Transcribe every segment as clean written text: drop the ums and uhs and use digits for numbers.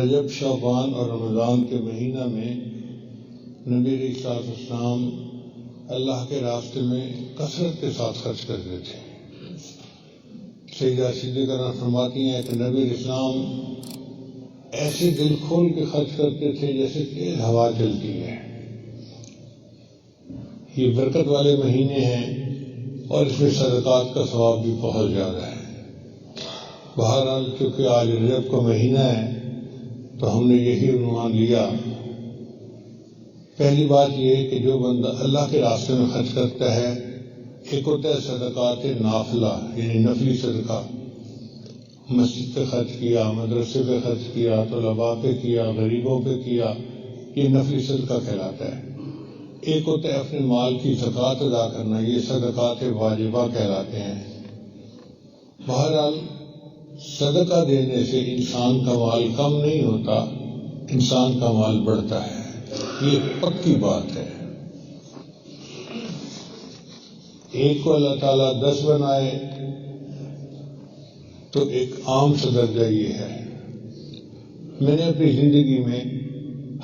رجب، شعبان اور رمضان کے مہینہ میں نبی علیہ الصلوۃ والسلام اللہ کے راستے میں کثرت کے ساتھ خرچ کرتے تھے۔ سیدہ صدیقہ فرماتی ہیں کہ نبی علیہ السلام ایسے دل کھول کے خرچ کرتے تھے جیسے تیز ہوا چلتی ہے۔ یہ برکت والے مہینے ہیں اور اس میں صدقات کا ثواب بھی بہت زیادہ ہے۔ بہرحال چونکہ آج رجب کا مہینہ ہے تو ہم نے یہی عنوان لیا۔ پہلی بات یہ ہے کہ جو بندہ اللہ کے راستے میں خرچ کرتا ہے، ایک ہوتا ہے صدقات نافلہ یعنی نفلی صدقہ، مسجد پہ خرچ کیا، مدرسے پہ خرچ کیا، طلباء پہ کیا، غریبوں پہ کیا، یہ نفلی صدقہ کہلاتا ہے۔ ایک ہوتا ہے اپنے مال کی زکوٰۃ ادا کرنا، یہ صدقات واجبہ کہلاتے ہیں۔ بہرحال صدقہ دینے سے انسان کا مال کم نہیں ہوتا، انسان کا مال بڑھتا ہے، یہ پکی بات ہے۔ ایک کو اللہ تعالیٰ 10 بنائے تو ایک عام سا درجہ یہ ہے۔ میں نے اپنی زندگی میں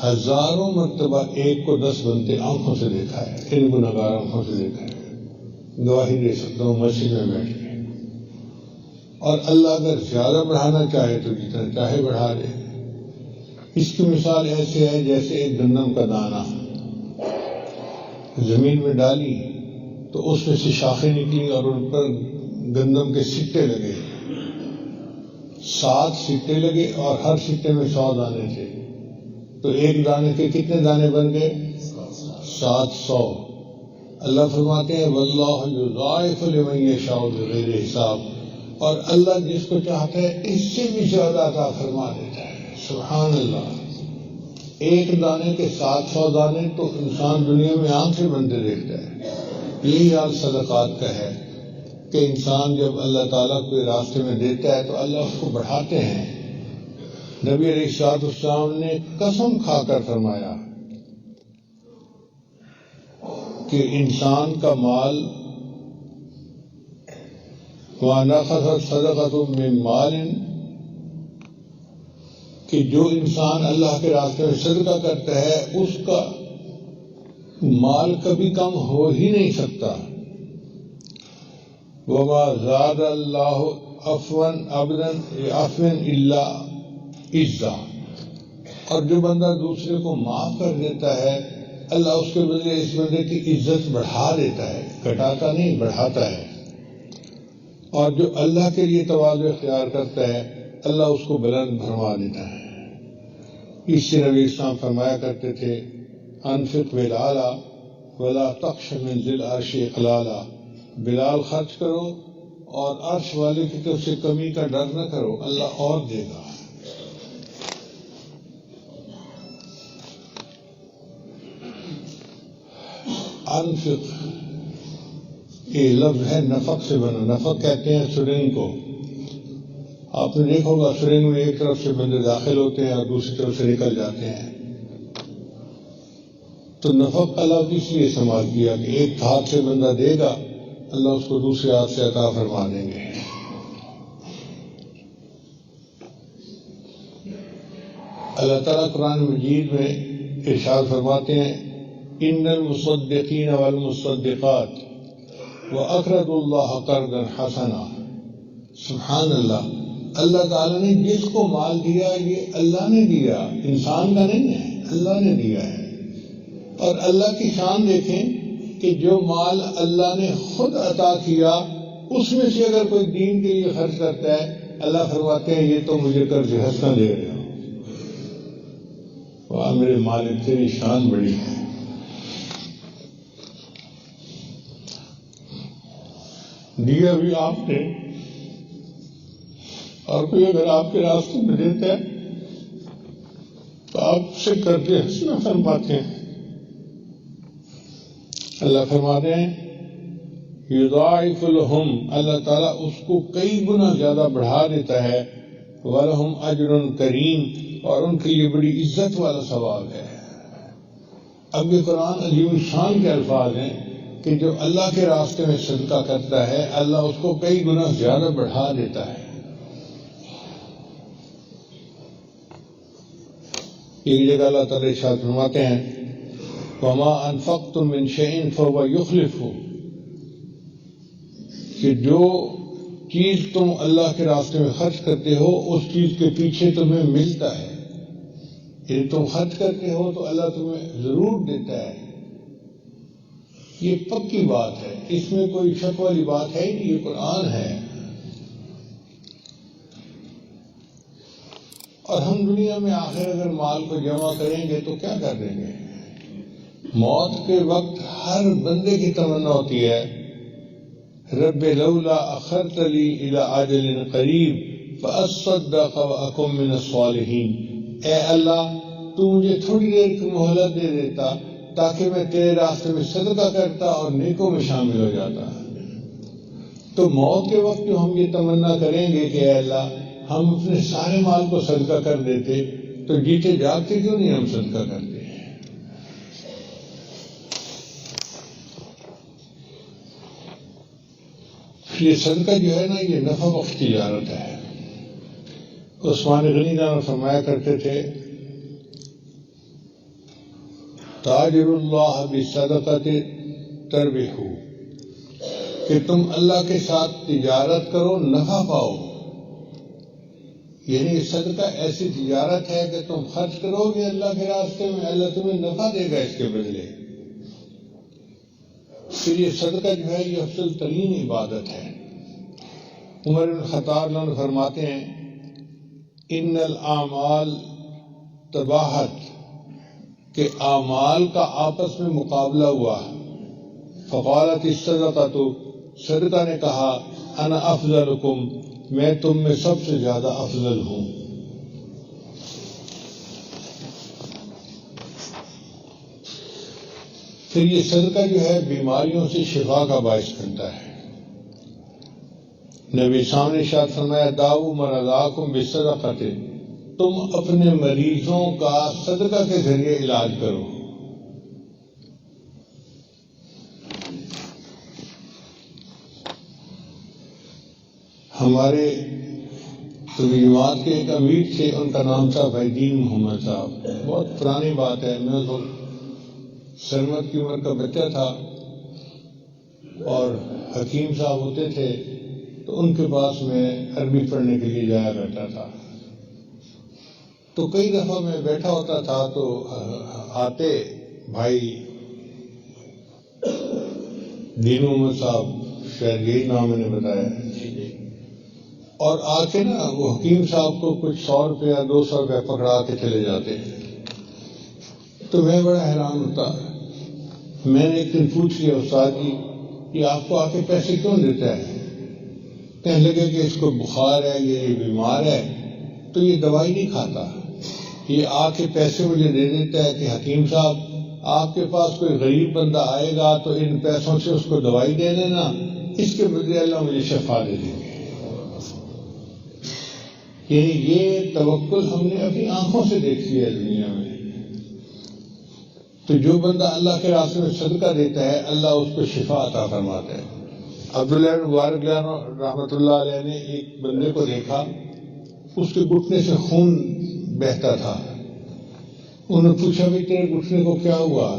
ہزاروں مرتبہ ایک کو 10 بنتے آنکھوں سے دیکھا ہے، ان گنہگار آنکھوں سے دیکھا ہے، گواہی دے سکتا ہوں مسجد میں بیٹھ کے۔ اور اللہ اگر زیادہ بڑھانا چاہے تو جتنا چاہے بڑھا دے۔ اس کی مثال ایسے ہے جیسے ایک گندم کا دانہ زمین میں ڈالی تو اس میں سے شاخیں نکلی اور ان پر گندم کے سٹے لگے، 7 سٹے لگے اور ہر سٹے میں 100 دانے تھے، تو ایک دانے کے کتنے دانے بن گئے؟ 700۔ اللہ فرماتے ہیں واللہ یضاعف لمن یشاء بغیر حساب، اور اللہ جس کو چاہتا ہے اس سے بھی زیادہ عطا فرما دیتا ہے۔ سبحان اللہ۔ ایک دانے کے 700 دانے تو انسان دنیا میں آنکھ سے بنتے دیکھتا ہے۔ یہی حال صدقات کا ہے کہ انسان جب اللہ تعالیٰ کو راستے میں دیتا ہے تو اللہ اس کو بڑھاتے ہیں۔ نبی علیہ الصلوۃ والسلام نے قسم کھا کر فرمایا کہ انسان کا مال وَنَفَثَتْ صَدَقَةٌ مِّن مَالٍ، کہ جو انسان اللہ کے راستے میں صدقہ کرتا ہے اس کا مال کبھی کم ہو ہی نہیں سکتا۔ وَمَا زَادَ اللَّهُ عَفْوًا عَبْدًا عَفْوًا إِلَّا عِزًّا، اور جو بندہ دوسرے کو معاف کر دیتا ہے اللہ اس کے بدلے اس بندے کی عزت بڑھا دیتا ہے، گھٹاتا نہیں بڑھاتا ہے۔ اور جو اللہ کے لیے تواضع اختیار کرتا ہے اللہ اس کو بلند فرما دیتا ہے۔ اس سے نبی اسلام فرمایا کرتے تھے انفق بلالا ولا تخش من ذی العرش اقلالا، بلال خرچ کرو اور عرش والے کی طرف سے کمی کا ڈر نہ کرو، اللہ اور دے گا۔ انفق یہ لفظ ہے نفق سے بنا، نفق کہتے ہیں سرنگ کو۔ آپ نے دیکھا ہوگا سرنگ میں ایک طرف سے بندے داخل ہوتے ہیں اور دوسری طرف سے نکل جاتے ہیں، تو نفق کا لفظ اس لیے استعمال کیا کہ ایک ہاتھ سے بندہ دے گا اللہ اس کو دوسرے ہاتھ سے عطا فرما دیں گے۔ اللہ تعالیٰ قرآن مجید میں ارشاد فرماتے ہیں ان المصدقین والمصدقات وَأَقْرَضُوا اللَّهَ قَرْضًا حَسَنًا۔ سبحان اللہ، اللہ تعالیٰ نے جس کو مال دیا یہ اللہ نے دیا، انسان کا نہیں ہے، اللہ نے دیا ہے۔ اور اللہ کی شان دیکھیں کہ جو مال اللہ نے خود عطا کیا اس میں سے اگر کوئی دین کے لیے خرچ کرتا ہے اللہ فرماتے ہیں یہ تو مجھے قرض حسنہ دے رہے ہو۔ واہ میرے مالک تیری شان بڑی ہے۔ دیا بھی آپ نے، اور کوئی اگر آپ کے راستے میں دیتا ہے تو آپ سے قرض حسنہ فرماتے ہیں۔ اللہ فرماتے ہیں یضاعف لہم، اللہ تعالیٰ اس کو کئی گنا زیادہ بڑھا دیتا ہے، وَلَهُمْ أَجْرٌ كَرِيمٌ، اور ان کے لیے بڑی عزت والا ثواب ہے۔ اب یہ قرآن عظیم شان کے الفاظ ہیں کہ جو اللہ کے راستے میں صدقہ کرتا ہے اللہ اس کو کئی گنا زیادہ بڑھا دیتا ہے۔ ایک جگہ اللہ تعالیٰ ارشاد فرماتے ہیں وَمَا أَنفَقْتُم مِّن شَيْءٍ فَهُوَ يُخْلِفُهُ، کہ جو چیز تم اللہ کے راستے میں خرچ کرتے ہو اس چیز کے پیچھے تمہیں ملتا ہے، یعنی تم خرچ کرتے ہو تو اللہ تمہیں ضرور دیتا ہے. یہ پکی بات ہے، اس میں کوئی شک والی بات ہے کہ یہ قرآن ہے. اور ہم دنیا میں آخر اگر مال کو جمع کریں گے تو کیا کر دیں گے؟ موت کے وقت ہر بندے کی تمنا ہوتی ہے رب لولا اخرتنی الی اجل قریب فاصدق واکن من الصالحین، اے اللہ تو مجھے تھوڑی دیر کی مہلت دے دیتا تاکہ میں تیرے راستے میں صدقہ کرتا اور نیکوں میں شامل ہو جاتا. تو موت کے وقت جو ہم یہ تمنا کریں گے کہ اے اللہ ہم اپنے سارے مال کو صدقہ کر دیتے، تو جیتے جاگتے کیوں نہیں ہم صدقہ کرتے؟ یہ صدقہ جو ہے نا یہ نفع بخش تجارت ہے. عثمان غنی جان فرمایا کرتے تھے تاجر اللہ بصدقۃ تربح، کہ تم اللہ کے ساتھ تجارت کرو نفع پاؤ. یعنی صدقہ ایسی تجارت ہے کہ تم خرچ کرو گے اللہ کے راستے میں، اللہ تمہیں نفع دے گا اس کے بدلے. پھر یہ صدقہ جو ہے یہ افضل ترین عبادت ہے. عمر بن الخطاب عنہ فرماتے ہیں ان الاعمال تباہت، کہ اعمال کا آپس میں مقابلہ ہوا. فقالت الصدقۃ، صدقہ نے کہا انا افضلکم، میں تم میں سب سے زیادہ افضل ہوں. پھر یہ صدقہ جو ہے بیماریوں سے شفا کا باعث بنتا ہے. نبی صاحب نے ارشاد فرمایا داؤ مرضاکم بالصدقۃ، تم اپنے مریضوں کا صدقہ کے ذریعے علاج کرو. ہمارے تبلیغات کے ایک امیر تھے، ان کا نام تھا بھائی دین محمد صاحب. بہت پرانی بات ہے، میں تو سرمت کی عمر کا بچہ تھا اور حکیم صاحب ہوتے تھے تو ان کے پاس میں عربی پڑھنے کے لیے جایا کرتا تھا. تو کئی دفعہ میں بیٹھا ہوتا تھا تو آتے بھائی دین محمد صاحب، شاید یہی نام میں نے بتایا، اور آ کے نا وہ حکیم صاحب کو کچھ 100 روپیہ 200 روپیہ پکڑا کے چلے جاتے. تو میں بڑا حیران ہوتا. میں نے ایک دن پوچھ لیا استاد جی یہ آپ کو آ کے پیسے کیوں دیتا ہے؟ کہنے لگے کہ اس کو بخار ہے، یہ بیمار ہے تو یہ دوائی نہیں کھاتا، یہ آ کے پیسے مجھے دے دیتا ہے کہ حکیم صاحب آپ کے پاس کوئی غریب بندہ آئے گا تو ان پیسوں سے اس کو دوائی دے دینا، اس کے بدلے اللہ مجھے شفا دے دیں گے. یعنی یہ توکل ہم نے اپنی آنکھوں سے دیکھ لیا ہے دنیا میں. تو جو بندہ اللہ کے راستے میں صدقہ دیتا ہے اللہ اس کو شفا عطا فرماتا ہے. عبداللہ بن مبارک رحمۃ اللہ علیہ نے ایک بندے کو دیکھا، اس کے گھٹنے سے خون بہتا تھا. انہوں نے پوچھا بھی تیرے گھٹنے کو کیا ہوا؟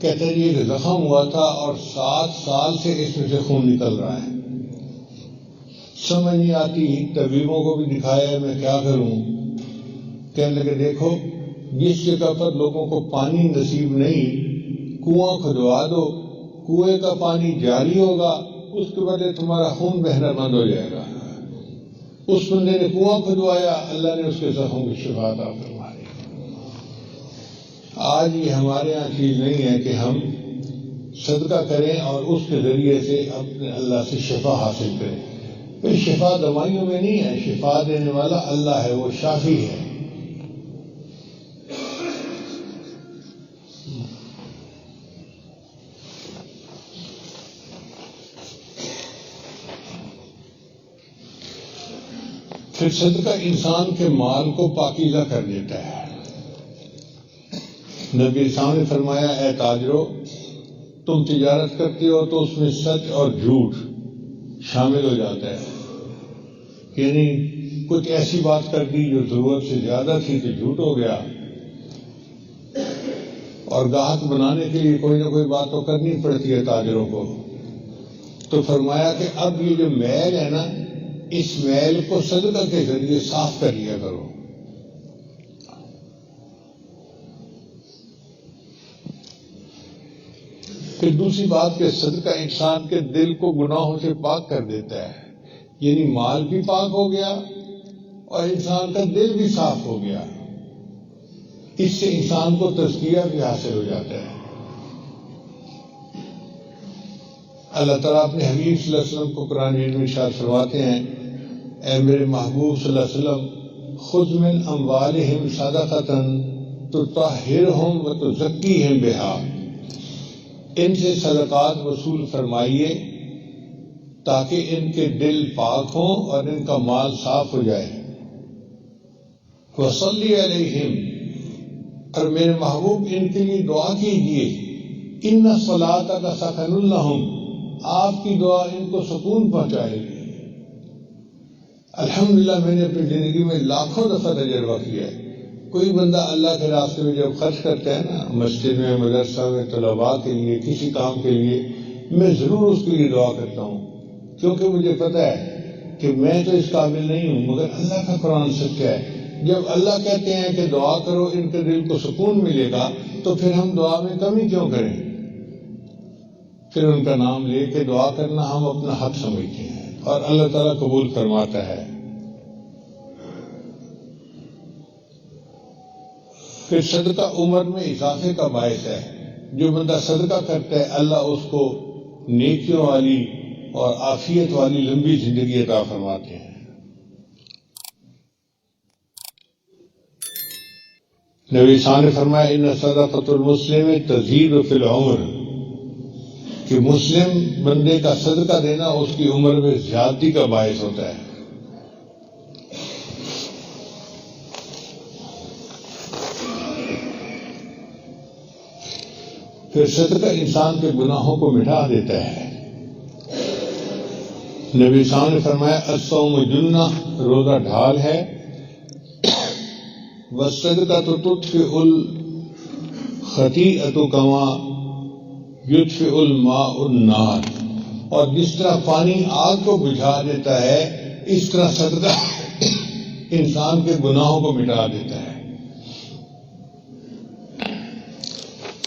کہتے ہیں یہ زخم ہوا تھا اور 7 سال سے اس میں سے خون نکل رہا ہے. سمجھ نہیں آتی، طبیبوں کو بھی دکھایا میں کیا کروں. کہنے لگے دیکھو جس جگہ پر لوگوں کو پانی نصیب نہیں کنواں کھدوا دو، کنویں کا پانی جاری ہوگا، اس کے بدلے تمہارا خون بہنا بند ہو جائے گا. اس بندے نے کنواں کھدوایا، اللہ نے اس کے زخم کی شفا عطا فرمائی. آج یہ ہمارے یہاں چیز نہیں ہے کہ ہم صدقہ کریں اور اس کے ذریعے سے اپنے اللہ سے شفا حاصل کریں. پھر شفا دوائیوں میں نہیں ہے، شفا دینے والا اللہ ہے، وہ شافی ہے. پھر صدقہ انسان کے مال کو پاکیزہ کر دیتا ہے. نبی صاحب نے فرمایا اے تاجرو تم تجارت کرتے ہو تو اس میں سچ اور جھوٹ شامل ہو جاتا ہے. یعنی کچھ ایسی بات کر دی جو ضرورت سے زیادہ تھی تو جھوٹ ہو گیا، اور گاہک بنانے کے لیے کوئی نہ کوئی بات تو کرنی پڑتی ہے تاجروں کو. تو فرمایا کہ اب یہ جو میل ہے نا، اس میل کو صدقہ کے ذریعے صاف کر لیا کرو. پھر دوسری بات کہ صدقہ انسان کے دل کو گناہوں سے پاک کر دیتا ہے، یعنی مال بھی پاک ہو گیا اور انسان کا دل بھی صاف ہو گیا. اس سے انسان کو تزکیہ بھی حاصل ہو جاتا ہے. اللہ تعالیٰ اپنے حبیب صلی اللہ علیہ وسلم کو قرآن میں ارشاد فرماتے ہیں، اے میرے محبوب صلی اللہ علیہ وسلم، خذ من اموالہم صدقۃ تطہرہم وتزکیہم بہا، ان سے صدقات وصول فرمائیے تاکہ ان کے دل پاک ہوں اور ان کا مال صاف ہو جائے. وصلی علیہم، اور میرے محبوب ان کے لیے دعا کیجیے. ان صلاتک سکن لہم، آپ کی دعا ان کو سکون پہنچائے گی. الحمدللہ میں نے اپنی زندگی میں لاکھوں دفعہ تجربہ کیا ہے. کوئی بندہ اللہ کے راستے میں جب خرچ کرتا ہے نا، مسجد میں، مدرسہ میں، طلباء کے لیے، کسی کام کے لیے، میں ضرور اس کے لیے دعا کرتا ہوں، کیونکہ مجھے پتہ ہے کہ میں تو اس قابل نہیں ہوں، مگر اللہ کا قرآن سچا ہے. جب اللہ کہتے ہیں کہ دعا کرو ان کے دل کو سکون ملے گا، تو پھر ہم دعا میں کمی کیوں کریں؟ پھر ان کا نام لے کے دعا کرنا ہم اپنا حق سمجھتے ہیں اور اللہ تعالیٰ قبول فرماتا ہے. پھر صدقہ عمر میں اضافے کا باعث ہے. جو بندہ صدقہ کرتا ہے اللہ اس کو نیکیوں والی اور عافیت والی لمبی زندگی عطا فرماتے ہیں. نبی صلی اللہ علیہ وسلم نے فرمایا ان صدقۃ المسلم تزید فی العمر، کہ مسلم بندے کا صدقہ دینا اس کی عمر میں زیادتی کا باعث ہوتا ہے. پھر صدقہ انسان کے گناہوں کو مٹا دیتا ہے. نبی صلی اللہ علیہ وسلم نے فرمایا الصوم جنہ، روزہ ڈھال ہے، والصدقۃ تطفئ الخطیئۃ کما یطفئ الماء النار، اور جس طرح پانی آگ کو بجھا دیتا ہے اس طرح صدقہ انسان کے گناہوں کو مٹا دیتا ہے.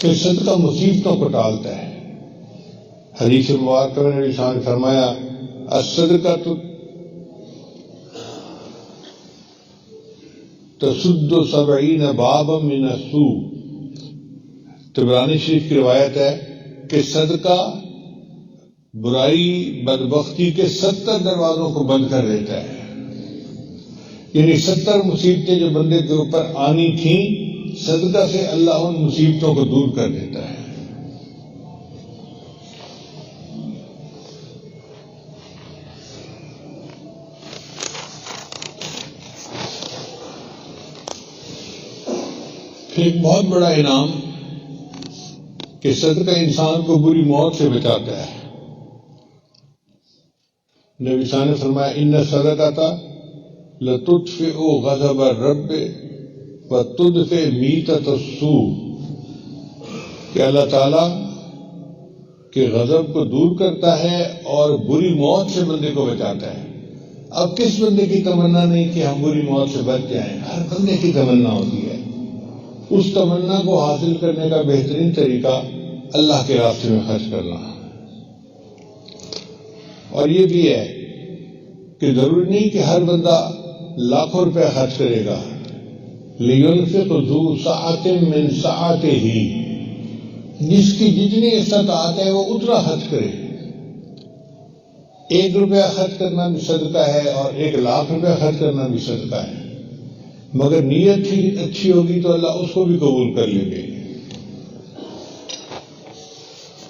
پھر صدقہ مصیبتوں کو ٹالتا ہے. حدیث مبارکہ میں نبی صلی اللہ علیہ وسلم نے فرمایا الصدقۃ تسد 70 بابا من السوء. طبرانی شریف کی روایت ہے کہ صدقہ برائی بدبختی کے 70 دروازوں کو بند کر دیتا ہے. یعنی 70 مصیبتیں جو بندے کے اوپر آنی تھیں، صدقہ سے اللہ ان مصیبتوں کو دور کر دیتا ہے. پھر ایک بہت بڑا انعام کہ صدقہ انسان کو بری موت سے بچاتا ہے. نبی صلی اللہ علیہ وسلم نے فرمایا ان الصدقۃ لتطفئ غضب الرب وتدفئ میتۃ السوء، کہ اللہ تعالیٰ کے غضب کو دور کرتا ہے اور بری موت سے بندے کو بچاتا ہے. اب کس بندے کی تمنا نہیں کہ ہم بری موت سے بچ جائیں؟ ہر بندے کی تمنا ہوتی ہے. اس تمنا کو حاصل کرنے کا بہترین طریقہ اللہ کے راستے میں خرچ کرنا. اور یہ بھی ہے کہ ضروری نہیں کہ ہر بندہ لاکھوں روپے خرچ کرے گا. لِيُنْفِقْ ذُو سَعَةٍ مِّن سَعَتِهِ، جس کی جتنی استطاعت ہے وہ اتنا خرچ کرے. 1 روپیہ خرچ کرنا بھی صدقہ ہے اور 1 لاکھ روپیہ خرچ کرنا بھی صدقہ ہے، مگر نیت اچھی ہوگی تو اللہ اس کو بھی قبول کر لیں گے.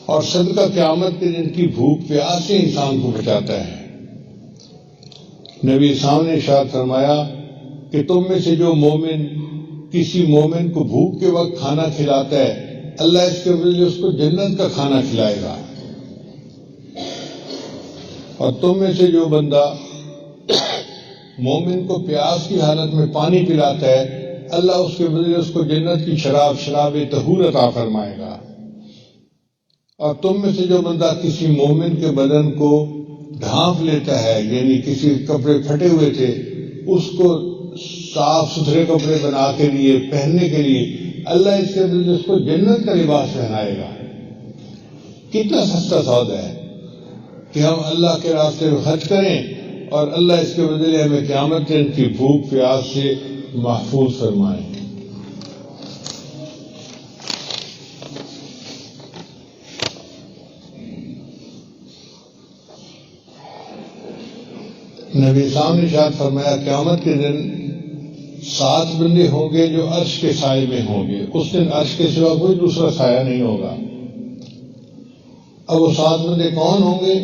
اور صدقہ قیامت کے دن کی بھوک پیاس سے انسان کو بچاتا ہے. نبی صاحب نے ارشاد فرمایا کہ تم میں سے جو مومن کسی مومن کو بھوک کے وقت کھانا کھلاتا ہے، اللہ اس کے بدلے اس کو جنت کا کھانا کھلائے گا. اور تم میں سے جو بندہ مومن کو پیاس کی حالت میں پانی پلاتا ہے، اللہ اس کے بدلے اس کو جنت کی شراب طہور عطا فرمائے گا۔ اور تم میں سے جو بندہ کسی مومن کے بدن کو ڈھانپ لیتا ہے، یعنی کسی کپڑے پھٹے ہوئے تھے اس کو صاف ستھرے کپڑے بنا کے لیے پہننے کے لیے، اللہ اس کے بدلے اس کو جنت کا لباس پہنائے گا۔ کتنا سستا سودا ہے کہ ہم اللہ کے راستے میں خرچ کریں اور اللہ اس کے بدلے ہمیں قیامت دن کی بھوک پیاس سے محفوظ فرمائیں۔ نبی صاحب نے ارشاد فرمایا قیامت کے دن 7 بندے ہوں گے جو عرش کے سائے میں ہوں گے، اس دن عرش کے سوا کوئی دوسرا سایہ نہیں ہوگا۔ اب وہ 7 بندے کون ہوں گے؟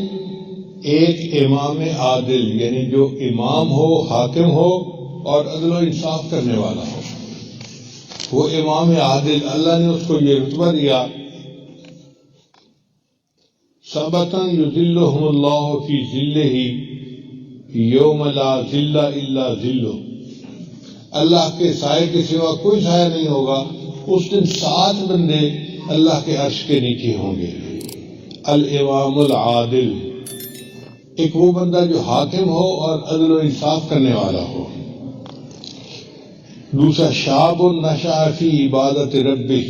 ایک امام عادل، یعنی جو امام ہو، حاکم ہو اور عدل و انصاف کرنے والا ہو، وہ امام عادل، اللہ نے اس کو یہ رتبہ دیا، سبتاً یذلہم اللہ فی ظلہ یوم لا ظل الا ظلہ، اللہ کے سائے کے سوا کوئی سایہ نہیں ہوگا، اس دن 7 بندے اللہ کے عرش کے نیچے ہوں گے۔ الامام العادل، ایک وہ بندہ جو حاکم ہو اور عدل و انصاف کرنے والا ہو۔ دوسرا شاب نشأ فی عبادت ربہ،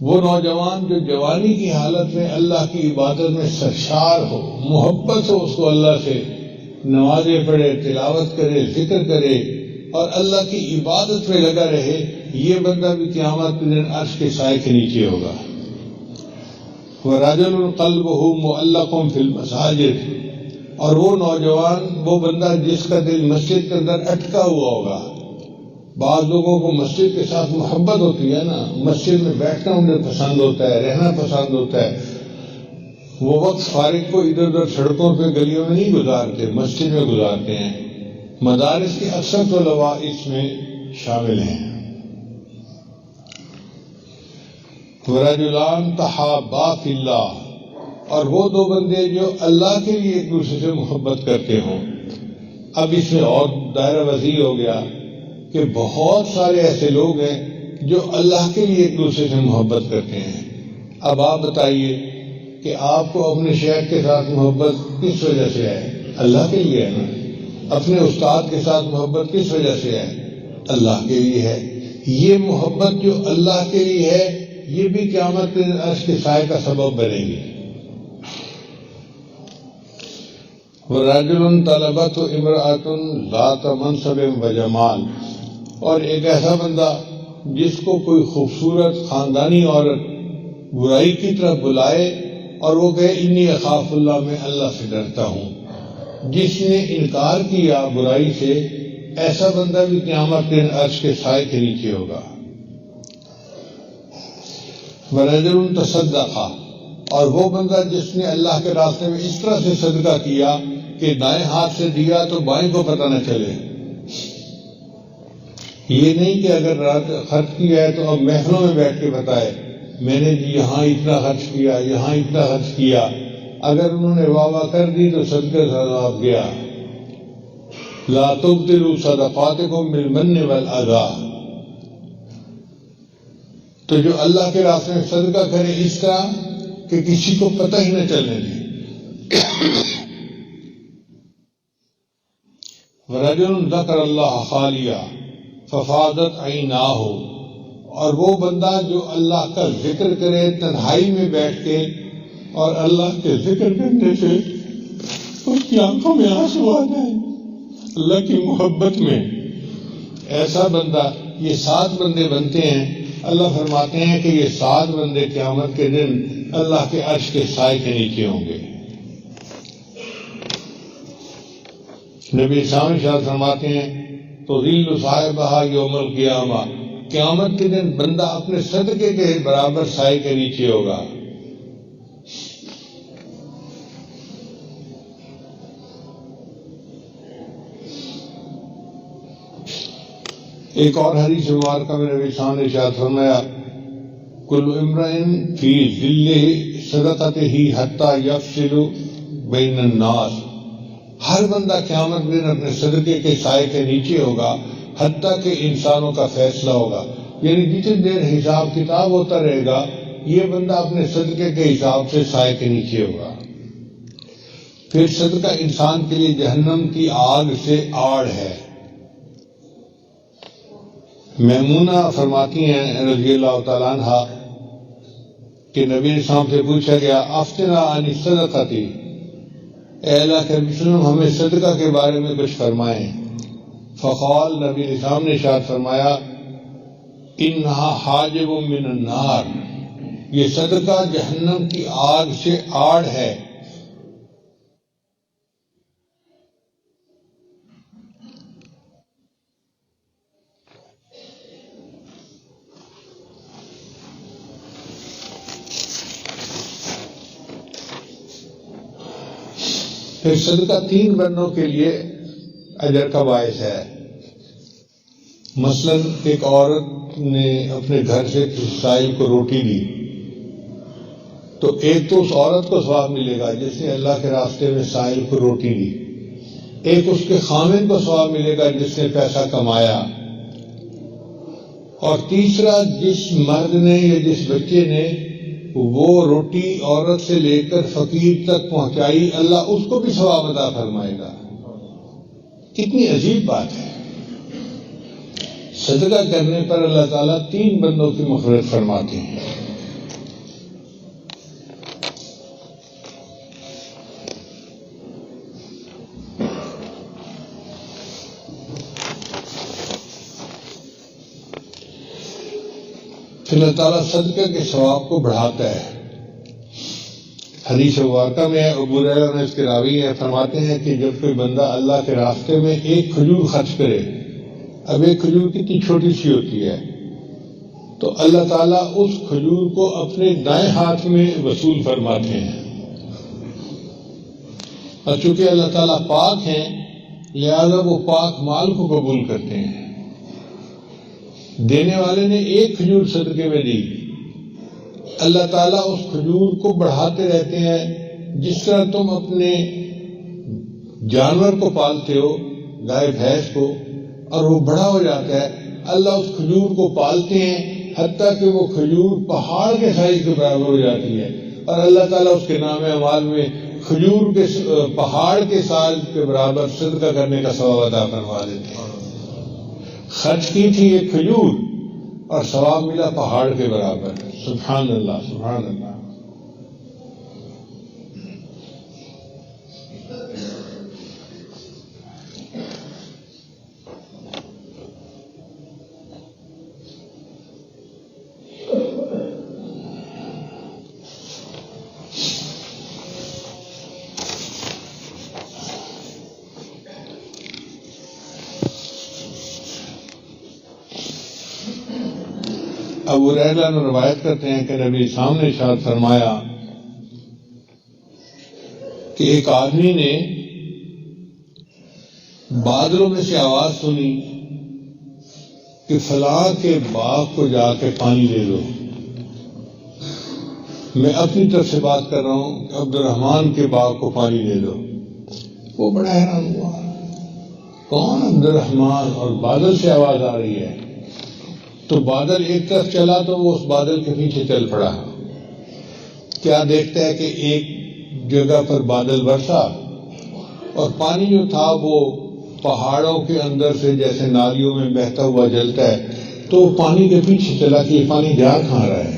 وہ نوجوان جو جوانی کی حالت میں اللہ کی عبادت میں سرشار ہو، محبت ہو اس کو اللہ سے، نمازیں پڑھے، تلاوت کرے، ذکر کرے اور اللہ کی عبادت میں لگا رہے، یہ بندہ بھی قیامت کے دن عرش کے سائے کے نیچے ہوگا۔ وَرَجُلٌ قَلْبُهُ مُعَلَّقٌ فِي الْمَسَاجِدِ، اور وہ نوجوان، وہ بندہ جس کا دل مسجد کے اندر اٹکا ہوا ہوگا۔ بعض لوگوں کو مسجد کے ساتھ محبت ہوتی ہے نا، مسجد میں بیٹھنا انہیں پسند ہوتا ہے، رہنا پسند ہوتا ہے، وہ وقت فارغ کو ادھر ادھر سڑکوں پہ گلیوں میں نہیں گزارتے، مسجد میں گزارتے ہیں۔ مدارس کے اکثر طلباء اس میں شامل ہیں۔ وَرَجُلَانِ تَحَابَّا فِي اللَّهِ، اور وہ 2 بندے جو اللہ کے لیے ایک دوسرے سے محبت کرتے ہوں۔ اب اس میں اور دائرہ وسیع ہو گیا کہ بہت سارے ایسے لوگ ہیں جو اللہ کے لیے ایک دوسرے سے محبت کرتے ہیں۔ اب آپ بتائیے کہ آپ کو اپنے شیخ کے ساتھ محبت کس وجہ سے ہے؟ اللہ کے لیے ہے نا۔ اپنے استاد کے ساتھ محبت کس وجہ سے ہے؟ اللہ کے لیے ہے۔ یہ محبت جو اللہ کے لیے ہے یہ بھی قیامت کے دن عرش کے سائے کا سبب بنے گی۔ وَرَجُلٌ طَلَبَتْهُ امْرَأَةٌ ذَاتَ مَنْصَبٍ وَجَمَالٍ، اور ایک ایسا بندہ جس کو کوئی خوبصورت خاندانی عورت برائی کی طرف بلائے اور وہ کہے انی اخاف اللہ، میں اللہ سے ڈرتا ہوں، جس نے انکار کیا برائی سے، ایسا بندہ بھی قیامت کے دن عرش کے سائے کے نیچے ہوگا۔ وَرَجُلٌ تَصَدَّقَ، اور وہ بندہ جس نے اللہ کے راستے میں اس طرح سے صدقہ کیا کہ دائیں ہاتھ سے دیا تو بائیں کو پتہ نہ چلے۔ یہ نہیں کہ اگر رات خرچ کیا ہے تو اب محفلوں میں بیٹھ کے بتائے میں نے جی یہاں اتنا خرچ کیا، یہاں اتنا خرچ کیا، اگر انہوں نے واہ واہ کر دی تو صدقہ ثواب گیا۔ لا تبطلوا صدقاتکم بالمن والأذى، تو جو اللہ کے راستے میں صدقہ کرے اس طرح کہ کسی کو پتہ ہی نہ چلنے دے۔ وَرَجُلٌ ذَكَرَ اللَّهَ خَالِيًا فَفَاضَتْ عَيْنَاهُ، اور وہ بندہ جو اللہ کا ذکر کرے تنہائی میں بیٹھ کے، اور اللہ کے ذکر کرنے سے اس کی آنکھوں میں آنسو آ جائے اللہ کی محبت میں، ایسا بندہ، یہ 7 بندے بنتے ہیں۔ اللہ فرماتے ہیں کہ یہ 7 بندے قیامت کے دن اللہ کے عرش کے سائے کے نیچے ہوں گے۔ نبی اسلام شاہ فرماتے ہیں تو ذل صاحبہ یوم القیامہ، قیامت کے دن بندہ اپنے صدقے کے برابر سائے کے نیچے ہوگا۔ ایک اور حدیث مبارکہ میں نبی صاحب نے ارشاد فرمایا کل امرئ فی ظل صدقتہ حتی یفصل بین الناس، ہر بندہ قیامت میں اپنے صدقے کے سائے کے نیچے ہوگا حتیٰ کہ انسانوں کا فیصلہ ہوگا. یعنی جتنی دیر حساب کتاب ہوتا رہے گا یہ بندہ اپنے صدقے کے حساب سے سائے کے نیچے ہوگا. پھر صدقہ انسان کے لیے جہنم کی آگ سے آڑ ہے. میمونہ فرماتی ہیں رضی اللہ تعالیٰ عنہ کہ نبی علیہ السلام سے پوچھا گیا افتنا عن الصدقۃ، اے اللہ کے رسول ہمیں صدقہ کے بارے میں کچھ فرمائیں. فقال، نبی علیہ السلام نے ارشاد فرمایا انہا حاجب من النار، یہ صدقہ جہنم کی آگ سے آڑ ہے. پھر صدقہ 3 بندوں کے لیے اجر کا باعث ہے. مثلا ایک عورت نے اپنے گھر سے کسی سائل کو روٹی دی تو ایک تو اس عورت کو ثواب ملے گا جس نے اللہ کے راستے میں سائل کو روٹی دی، ایک اس کے خامن کو ثواب ملے گا جس نے پیسہ کمایا، اور تیسرا جس مرد نے یا جس بچے نے وہ روٹی عورت سے لے کر فقیر تک پہنچائی اللہ اس کو بھی ثواب عطا فرمائے گا. کتنی عجیب بات ہے. صدقہ کرنے پر اللہ تعالیٰ 3 بندوں کی مغفرت فرماتے ہیں. پھر اللہ تعالیٰ صدقہ کے ثواب کو بڑھاتا ہے. حدیث مبارکہ میں ابو ہریرہ نے اس کے راوی ہیں فرماتے ہیں کہ جب کوئی بندہ اللہ کے راستے میں ایک کھجور خرچ کرے، اب ایک کھجور کتنی چھوٹی سی ہوتی ہے، تو اللہ تعالیٰ اس کھجور کو اپنے دائیں ہاتھ میں وصول فرماتے ہیں. اور چونکہ اللہ تعالیٰ پاک ہیں لہذا وہ پاک مال کو قبول کرتے ہیں. دینے والے نے ایک کھجور صدقے میں دی، اللہ تعالیٰ اس کھجور کو بڑھاتے رہتے ہیں. جس طرح تم اپنے جانور کو پالتے ہو، گائے بھینس کو، اور وہ بڑا ہو جاتا ہے، اللہ اس کھجور کو پالتے ہیں حتیٰ کہ وہ کھجور پہاڑ کے سائز کے برابر ہو جاتی ہے، اور اللہ تعالیٰ اس کے نام اعمال میں کھجور کے پہاڑ کے سائز کے برابر صدقہ کرنے کا ثواب عطا فرما دیتے ہیں. خرچ کی تھی ایک کھجور اور ثواب ملا پہاڑ کے برابر. سبحان اللہ، سبحان اللہ. ابو ہریرہ نے روایت کرتے ہیں کہ نبی سامنے ارشاد فرمایا کہ ایک آدمی نے بادلوں میں سے آواز سنی کہ فلاں کے باغ کو جا کے پانی دے دو. میں اپنی طرف سے بات کر رہا ہوں کہ عبد الرحمان کے باغ کو پانی دے دو. وہ بڑا حیران ہوا، کون عبد الرحمان، اور بادل سے آواز آ رہی ہے. تو بادل ایک طرف چلا تو وہ اس بادل کے پیچھے چل پڑا. کیا دیکھتا ہے کہ ایک جگہ پر بادل برسا اور پانی جو تھا وہ پہاڑوں کے اندر سے جیسے نالیوں میں بہتا ہوا جلتا ہے، تو وہ پانی کے پیچھے چلا کہ یہ پانی جا کہاں رہا ہے.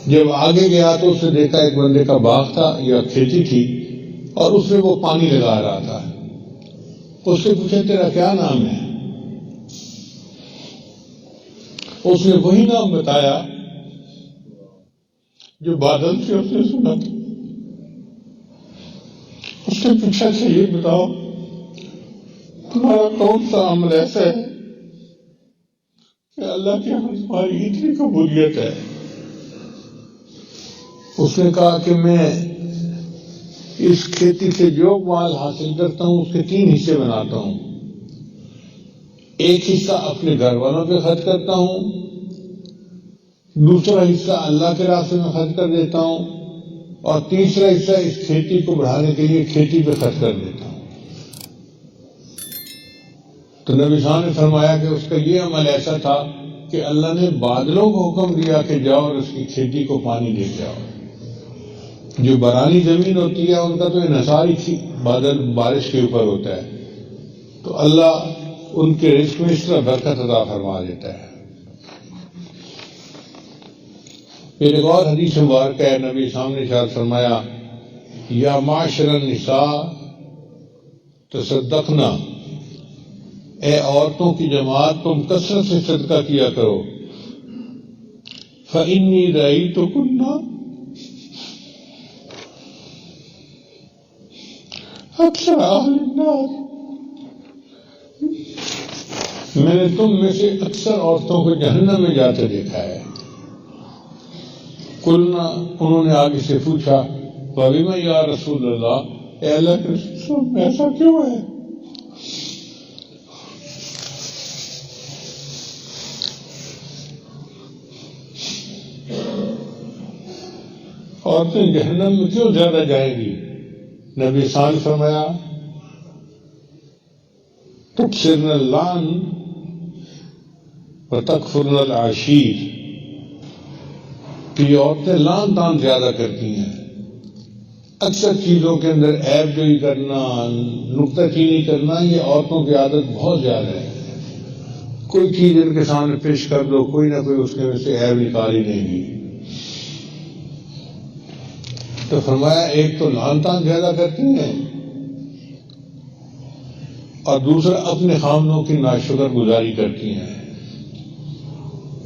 جب آگے گیا تو اس نے دیکھا ایک بندے کا باغ تھا یا کھیتی تھی اور اس میں وہ پانی لگا رہا تھا. اس سے پوچھا تیرا کیا نام ہے؟ اس نے وہی نام بتایا جو بادل سے اس نے سنا تھا. اس نے پوچھا کہ یہ بتاؤ تمہارا کون سا عمل ایسا ہے کہ اللہ کے یہاں تمہاری اتنی قبولیت ہے؟ اس نے کہا کہ میں اس کھیتی سے جو مال حاصل کرتا ہوں اس کے 3 حصے بناتا ہوں. ایک حصہ اپنے گھر والوں پہ خرچ کرتا ہوں، دوسرا حصہ اللہ کے راستے میں خرچ کر دیتا ہوں، اور تیسرا حصہ اس کھیتی کو بڑھانے کے لیے کھیتی پہ خرچ کر دیتا ہوں. تو نبی صلی اللہ علیہ وسلم نے فرمایا کہ اس کا یہ عمل ایسا تھا کہ اللہ نے بادلوں کو حکم دیا کہ جاؤ اور اس کی کھیتی کو پانی دے کے آؤ۔ جو برانی زمین ہوتی ہے ان کا تو انحصار ہی بادل بارش کے اوپر ہوتا ہے، تو اللہ ان کے رزق میں اس طرح برکت عطا فرما دیتا ہے۔ پھر ایک اور حدیث مبارک ہے، نبی سامنے ارشاد فرمایا یا معاشر النساء تصدقنا، اے عورتوں کی جماعت تم کثرت سے صدقہ کیا کرو، فإنی رأیتکن اکثر اہل النار، میں نے تم میں سے اکثر عورتوں کو جہنم میں جاتے دیکھا ہے۔ قلنا، انہوں نے آگے سے پوچھا وَبِمَ یا رسول اللہ، اے اللہ کے رسول ایسا کیوں ہے؟ عورتیں جہنم میں کیوں زیادہ جائیں گی؟ نبی صلی اللہ علیہ وسلم فرمایا تکثرن اللعن وتکفرن العشیر، کہ یہ عورتیں لعن طعن زیادہ کرتی ہیں، اکثر چیزوں کے اندر عیب جوئی کرنا، نکتہ چینی کرنا، یہ عورتوں کی عادت بہت زیادہ ہے۔ کوئی چیز ان کے سامنے پیش کر دو، کوئی نہ کوئی اس کے میں سے عیب نکال ہی دیں گی۔ تو فرمایا ایک تو لعن طعن زیادہ کرتی ہیں، اور دوسرا اپنے خامنوں کی ناشکر گزاری کرتی ہیں۔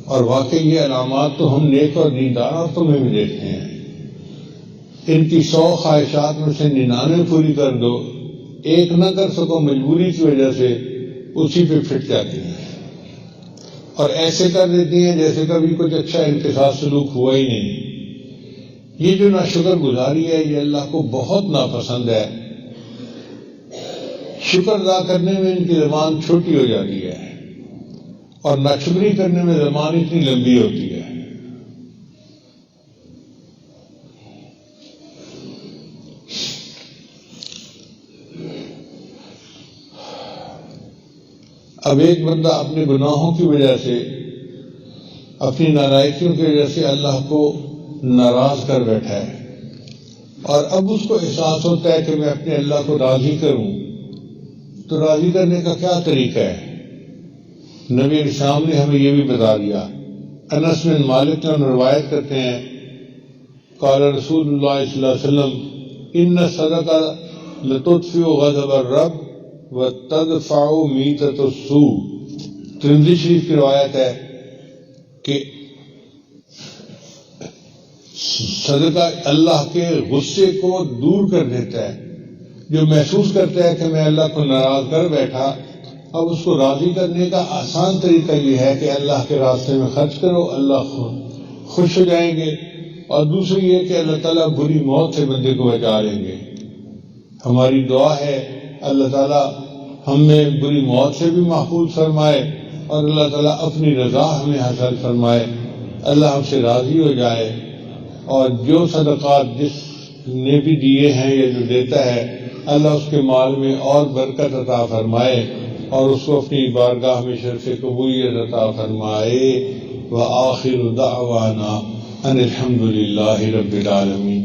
اور واقعی یہ علامات تو ہم نیک اور دیندار عورتوں میں بھی دیکھتے ہیں۔ ان کی 100 خواہشات میں سے 99 پوری کر دو، ایک نہ کر سکو مجبوری کی وجہ سے، اسی پہ پھٹ جاتی ہیں اور ایسے کر دیتی ہیں جیسے کبھی کچھ اچھا ان کے ساتھ سلوک ہوا ہی نہیں۔ یہ جو ناشکر گزاری ہے یہ اللہ کو بہت ناپسند ہے۔ شکر ادا کرنے میں ان کی زبان چھوٹی ہو جاتی ہے اور ناشکری کرنے میں زبان اتنی لمبی ہوتی ہے۔ اب ایک بندہ اپنے گناہوں کی وجہ سے، اپنی نالائکیوں کی وجہ سے اللہ کو ناراض کر بیٹھا ہے، اور اب اس کو احساس ہوتا ہے کہ میں اپنے اللہ کو راضی کروں، تو راضی کرنے کا کیا طریقہ ہے؟ نبی اسلام نے ہمیں یہ بھی بتا دیا۔ انس بن مالک نے روایت کرتے ہیں قال رسول اللہ صلی اللہ علیہ وسلم ان الصدقہ لتطفئ غضب الرب وتدفع میتۃ السوء۔ ترمذی شریف کی روایت ہے کہ صدقہ اللہ کے غصے کو دور کر دیتا ہے۔ جو محسوس کرتا ہے کہ میں اللہ کو ناراض کر بیٹھا، اب اس کو راضی کرنے کا آسان طریقہ یہ ہے کہ اللہ کے راستے میں خرچ کرو، اللہ خوش ہو جائیں گے۔ اور دوسری یہ کہ اللہ تعالیٰ بری موت سے بندے کو بچا لیں گے۔ ہماری دعا ہے اللہ تعالیٰ ہمیں بری موت سے بھی محفوظ فرمائے، اور اللہ تعالیٰ اپنی رضا ہمیں حاصل فرمائے، اللہ ہم سے راضی ہو جائے، اور جو صدقات جس نے بھی دیے ہیں یا جو دیتا ہے اللہ اس کے مال میں اور برکت عطا فرمائے، اور اس کو اپنی بارگاہ میں شرف قبولیت عطا فرمائے۔ وآخر دعوانا ان الحمد للہ رب العالمین۔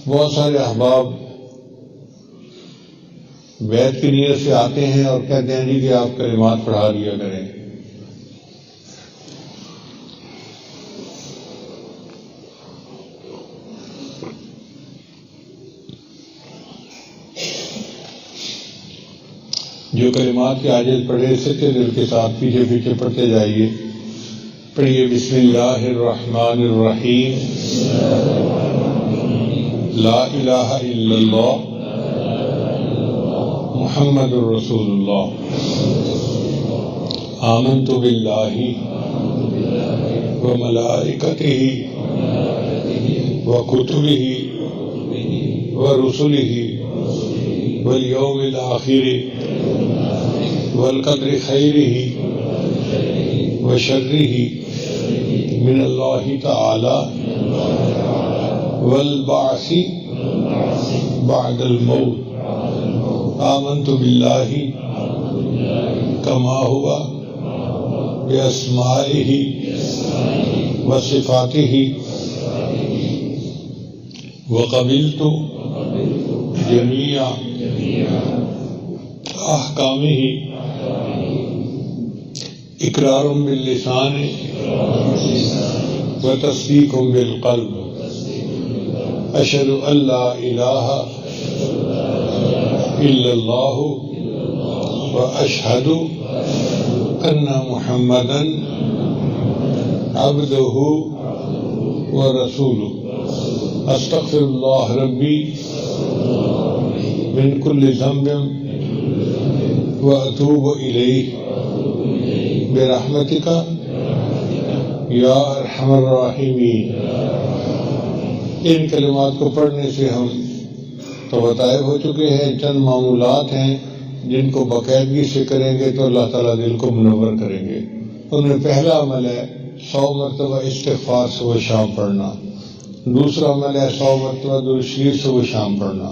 بہت سارے احباب بیعت کی نیت سے آتے ہیں اور کہتے ہیں جی کہ آپ کلمات پڑھا دیا کریں۔ جو کلمات کے عاجز پڑھے سچے دل کے ساتھ پیچھے پیچھے پڑھتے جائیے۔ پڑھیے بسم اللہ الرحمن الرحیم، لا الہ الا اللہ محمد الرسول اللہ، آمنت باللہ وملائکتہ وکتبہ ورسلہ والیوم الآخر والقدر خیرہ وشرہ من اللہ تعالی والبعث بعد الموت، آمنت باللہ کما ہوا بأسمائه وصفاته وقبلت جميع احکامه اقرار باللسان وتصدیق بالقلب اشهد ان لا الہ الا اللہ واشهد ان محمدا عبده ورسوله استغفر اللہ ربی من كل ذنب واتوب الیہ برحمتک یا ارحم الراحمین۔ ان کلمات کو پڑھنے سے ہم تو طائب ہو چکے ہیں، چند معمولات ہیں جن کو باقاعدگی سے کریں گے تو اللہ تعالیٰ دل کو منور کریں گے۔ ان میں پہلا عمل ہے 100 مرتبہ استغفار صبح شام پڑھنا، دوسرا عمل ہے 100 مرتبہ درود شریف صبح شام پڑھنا،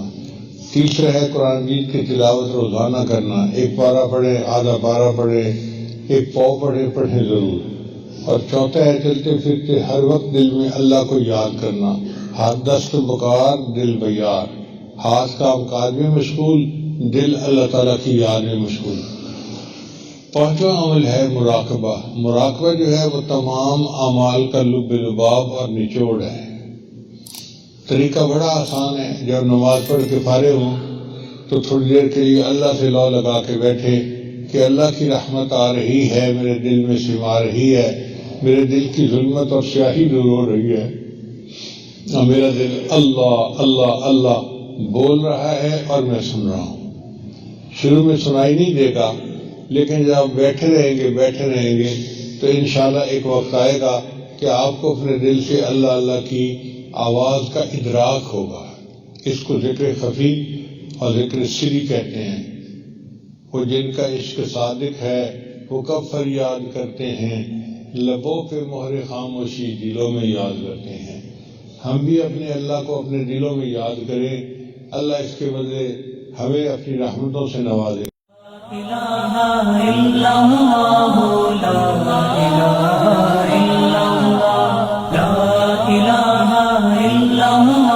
تیسرا ہے قرآن مجید کی تلاوت روزانہ کرنا، ایک پارہ پڑھے، آدھا پارہ پڑھے، ایک پاؤ پڑھیں ضرور، اور چوتھا ہے چلتے پھرتے ہر وقت دل میں اللہ کو یاد کرنا، ہاتھ دست بکار دل بیار، ہاتھ کام کاج میں مشغول، دل اللہ تعالیٰ کی یاد میں مشغول۔ پانچواں عمل ہے مراقبہ۔ مراقبہ جو ہے وہ تمام اعمال کا لب لباب اور نچوڑ ہے۔ طریقہ بڑا آسان ہے، جب نماز پڑھ کے فارغ ہوں تو تھوڑی دیر کے لیے اللہ سے لو لگا کے بیٹھے کہ اللہ کی رحمت آ رہی ہے، میرے دل میں سما رہی ہے، میرے دل کی ظلمت اور سیاہی دور ہو رہی ہے، اور میرا دل اللہ اللہ اللہ بول رہا ہے اور میں سن رہا ہوں۔ شروع میں سنائی نہیں دے گا، لیکن جب آپ بیٹھے رہیں گے تو انشاءاللہ ایک وقت آئے گا کہ آپ کو اپنے دل سے اللہ اللہ کی آواز کا ادراک ہوگا۔ اس کو ذکر خفی اور ذکر سری کہتے ہیں۔ وہ جن کا عشق صادق ہے وہ کب فریاد کرتے ہیں، لبوں پہ مہر خاموشی دلوں میں یاد کرتے ہیں۔ ہم بھی اپنے اللہ کو اپنے دلوں میں یاد کریں، اللہ اس کے بدلے ہمیں اپنی رحمتوں سے نوازے۔ لا الہ الا اللہ، لا الہ الا اللہ، لا الہ الا اللہ۔